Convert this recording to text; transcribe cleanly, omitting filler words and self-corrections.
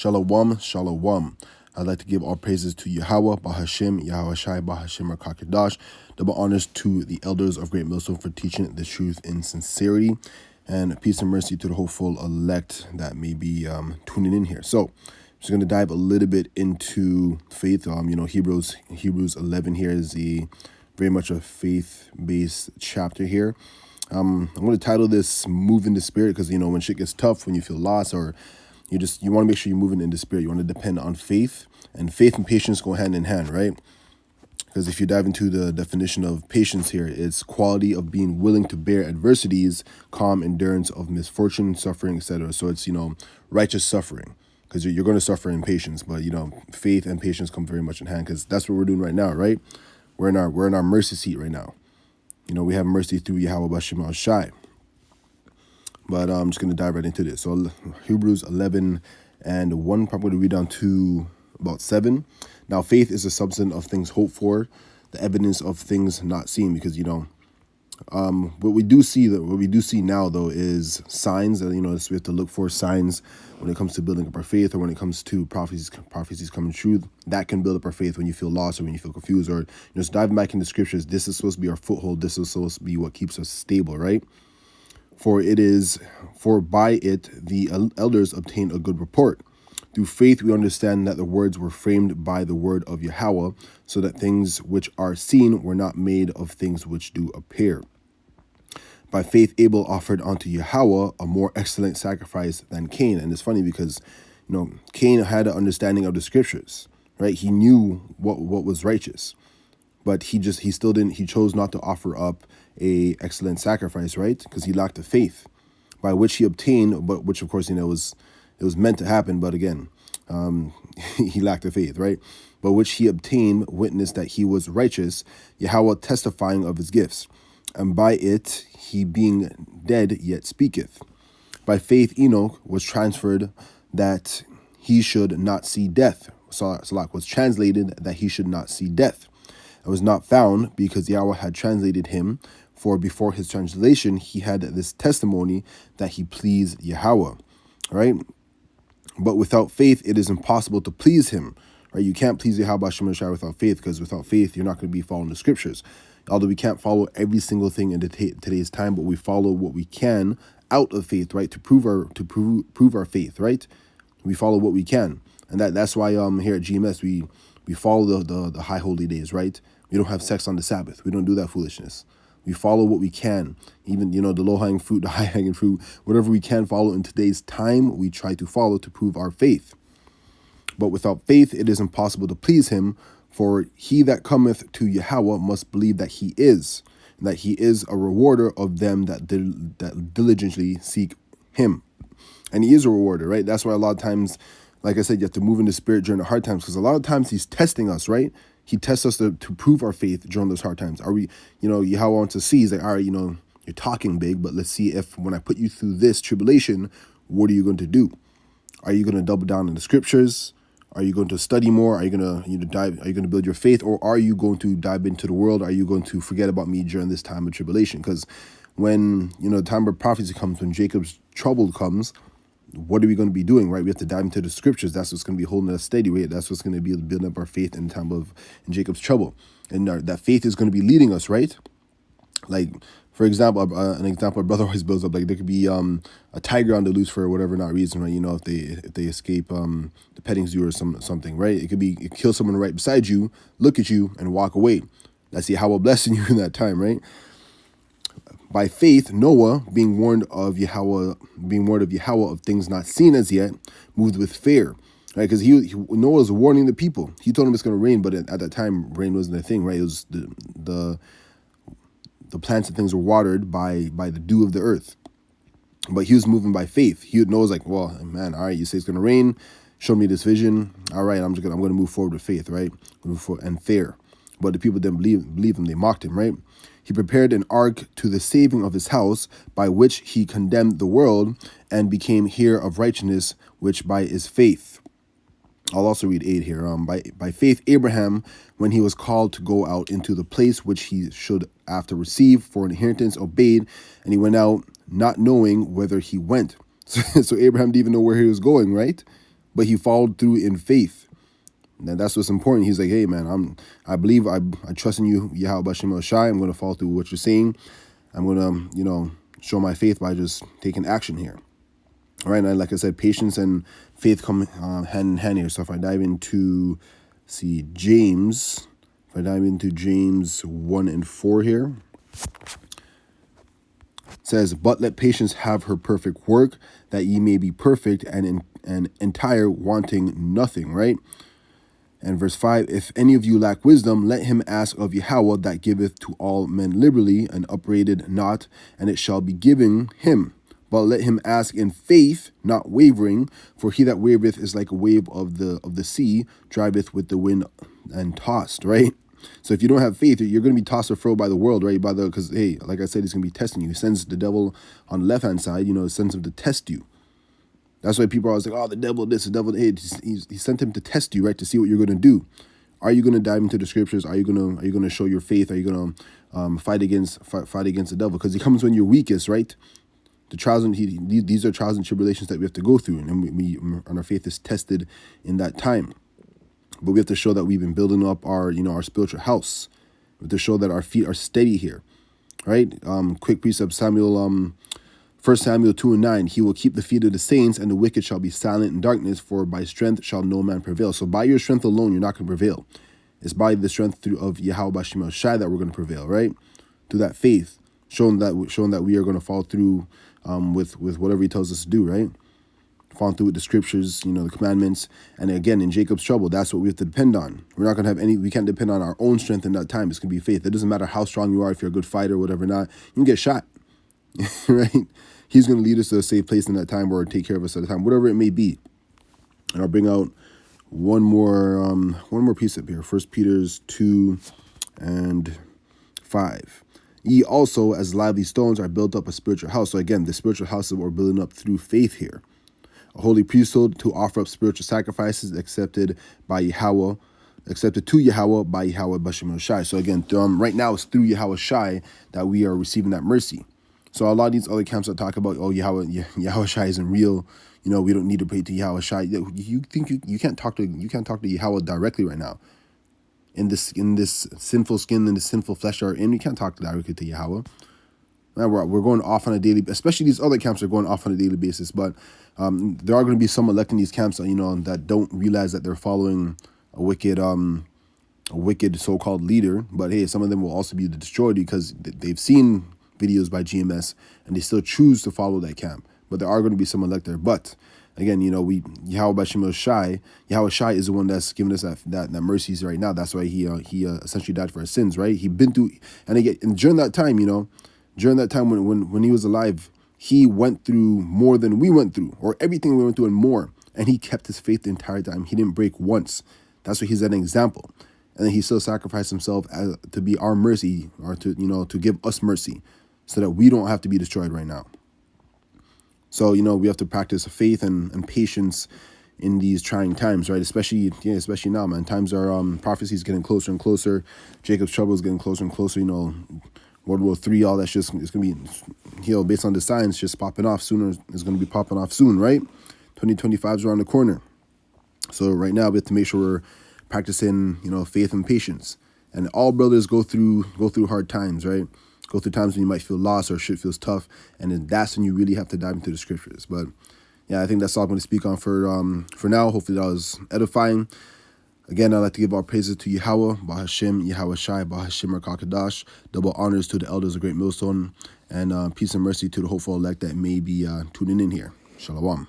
Shalom, shalom. I'd like to give all praises to Yahweh, Bahashim, Yahweh Shai, Bahashim, Rakakadash. Double honors to the elders of Great Millstone for teaching the truth in sincerity. And peace and mercy to the hopeful elect that may be tuning in here. So, I'm just going to dive a little bit into faith. Hebrews 11 here is very much a faith-based chapter here. I'm going to title this "Move in the Spirit" because when shit gets tough, when you feel lost, or you want to make sure you're moving in the Spirit. You want to depend on faith, and faith and patience go hand in hand, right? Because if you dive into the definition of patience here, it's quality of being willing to bear adversities, calm endurance of misfortune, suffering, etc. So it's righteous suffering, because you're going to suffer in patience, but faith and patience come very much in hand, because that's what we're doing right now, right? We're in our mercy seat right now. We have mercy through Yahweh Bashim Shai. But I'm just going to dive right into this. So Hebrews 11 and 1, probably going to read down to about 7. Now, faith is the substance of things hoped for, the evidence of things not seen. Because, what we do see now, though, is signs that, we have to look for signs when it comes to building up our faith, or when it comes to prophecies coming true. That can build up our faith when you feel lost or when you feel confused, or just diving back in the scriptures. This is supposed to be our foothold. This is supposed to be what keeps us stable, right? For by it the elders obtain a good report. Through faith we understand that the words were framed by the word of Yahweh, so that things which are seen were not made of things which do appear. By faith Abel offered unto Yahweh a more excellent sacrifice than Cain. And it's funny because, Cain had an understanding of the scriptures, right? He knew what was righteous, but he chose not to offer up a excellent sacrifice, right? Because he lacked the faith by which he obtained, but which of course, it was meant to happen. But again, he lacked the faith, right? But which he obtained witness that he was righteous, Yahweh testifying of his gifts. And by it, he being dead yet speaketh. By faith, Enoch was transferred that he should not see death. Salak was translated that he should not see death. It was not found because Yahweh had translated him. For before his translation, he had this testimony that he pleased Yahweh, right? But without faith, it is impossible to please him, right? You can't please Yahweh Shai without faith, because without faith, you're not going to be following the scriptures. Although we can't follow every single thing in today's time, but we follow what we can out of faith, right? To prove our faith, right? We follow what we can, and that's why here at GMS we follow the high holy days, right? We don't have sex on the Sabbath. We don't do that foolishness. We follow what we can, even, the low-hanging fruit, the high-hanging fruit, whatever we can follow in today's time, we try to follow to prove our faith. But without faith, it is impossible to please him, for he that cometh to Yahweh must believe that he is, and that he is a rewarder of them that diligently seek him. And he is a rewarder, right? That's why a lot of times, like I said, you have to move in the Spirit during the hard times, because a lot of times he's testing us, right? He tests us to prove our faith during those hard times. Are we, Yahweh wants to see, he's like, all right, you're talking big, but let's see if when I put you through this tribulation, what are you going to do? Are you going to double down in the scriptures? Are you going to study more? Are you going to dive? Are you going to build your faith, or are you going to dive into the world? Are you going to forget about me during this time of tribulation? Because when the time of prophecy comes, when Jacob's trouble comes, what are we going to be doing, right? We have to dive into the scriptures. That's what's going to be holding us steady, right? That's what's going to be building up our faith in the time of Jacob's trouble. And that faith is going to be leading us, right? Like, for example, an example our brother always builds up, like there could be a tiger on the loose for whatever not reason, right? If they escape the petting zoo or something, right? It kill someone right beside you, look at you, and walk away. That's Yahweh blessing you in that time, right? By faith, Noah, being warned of Yahweh of things not seen as yet, moved with fear, right? Because Noah was warning the people. He told them it's going to rain, but at that time, rain wasn't a thing, right? It was the plants and things were watered by the dew of the earth. But he was moving by faith. Noah's like, well, man, all right, you say it's going to rain. Show me this vision. All right, I'm going to move forward with faith, right? And fear. But the people didn't believe him. They mocked him, right? He prepared an ark to the saving of his house, by which he condemned the world and became heir of righteousness, which by his faith. I'll also read 8 here. By faith, Abraham, when he was called to go out into the place which he should after receive for an inheritance, obeyed, and he went out not knowing whither he went. So Abraham didn't even know where he was going, right? but he followed through in faith. And that's what's important. He's like, hey man, I believe, I trust in you, Yahweh B'Shem Shai. I'm going to follow through what you're saying. I'm going to, show my faith by just taking action here. All right, and like I said, patience and faith come hand in hand here. So if I dive into, James, if I dive into James 1 and 4 here, it says, but let patience have her perfect work, that ye may be perfect and entire, wanting nothing, right? And verse 5, if any of you lack wisdom, let him ask of Yahweh, that giveth to all men liberally, and upbraided not, and it shall be given him. But let him ask in faith, not wavering, for he that wavereth is like a wave of the sea, driveth with the wind and tossed, right? So if you don't have faith, you're going to be tossed or fro by the world, right? Because, hey, like I said, he's going to be testing you. He sends the devil on the left-hand side, sends him to test you. That's why people are always like, oh, the devil this, the devil that. He sent him to test you, right, to see what you're going to do. Are you going to dive into the scriptures? Are you going to show your faith? Are you going to fight against the devil? Because he comes when you're weakest, right? The trials these are trials and tribulations that we have to go through, and our faith is tested in that time. But we have to show that we've been building up our spiritual house. We have to show that our feet are steady here, right? Quick precept, 1 Samuel 2 and 9, he will keep the feet of the saints, and the wicked shall be silent in darkness, for by strength shall no man prevail. So by your strength alone, you're not going to prevail. It's by the strength of Yahweh B'Shem Shai that we're going to prevail, right? Through that faith, showing that we are going to follow through with whatever he tells us to do, right? Follow through with the scriptures, the commandments. And again, in Jacob's trouble, that's what we have to depend on. We're not going to have we can't depend on our own strength in that time. It's going to be faith. It doesn't matter how strong you are, if you're a good fighter or whatever not, you can get shot, right? He's going to lead us to a safe place in that time, or take care of us at a time, whatever it may be. And I'll bring out one more precept here. 1 Peter 2 and 5. Ye also, as lively stones, are built up a spiritual house. So again, the spiritual house that we're building up through faith here. A holy priesthood to offer up spiritual sacrifices accepted to Yahweh by Yahweh B'Shem Shai. So again, right now it's through Yahweh Shai that we are receiving that mercy. So a lot of these other camps that talk about, oh, Yahweh Shai isn't real. We don't need to pray to Yahweh Shai. You think you can't talk to Yahweh directly right now. In this sinful skin, in this sinful flesh are in, you can't talk directly to Yahweh. Man, we're going off on a daily, especially these other camps are going off on a daily basis. But there are going to be some elect in these camps that, that don't realize that they're following a wicked so-called leader. But hey, some of them will also be destroyed because they've seen videos by GMS and they still choose to follow that camp. But there are going to be some elect there. But again, Yahweh B'Shem Shai, Yahweh Shai is the one that's giving us that mercies right now. That's why he essentially died for our sins, right? He been through, and during that time, when he was alive, he went through more than we went through, or everything we went through and more. And he kept his faith the entire time. He didn't break once. That's why he's an example. And then he still sacrificed himself to be our mercy, or to give us mercy, so that we don't have to be destroyed right now. So, we have to practice faith and patience in these trying times, right? Especially now, man. Times are, prophecies getting closer and closer. Jacob's trouble is getting closer and closer. World War III, all that's just, it's going to be, based on the signs, just popping off sooner. It's going to be popping off soon, right? 2025 is around the corner. So right now we have to make sure we're practicing, faith and patience. And all brothers go through hard times, right? Go through times when you might feel lost or shit feels tough, and then that's when you really have to dive into the scriptures. But yeah, I think that's all I'm going to speak on for now. Hopefully that was edifying. Again, I'd like to give our praises to Yahweh, Bahashem, Yahweh Shai, Bahashem Rakakadash. Double honors to the elders of Great Millstone, and peace and mercy to the hopeful elect that may be tuning in here. Shalom.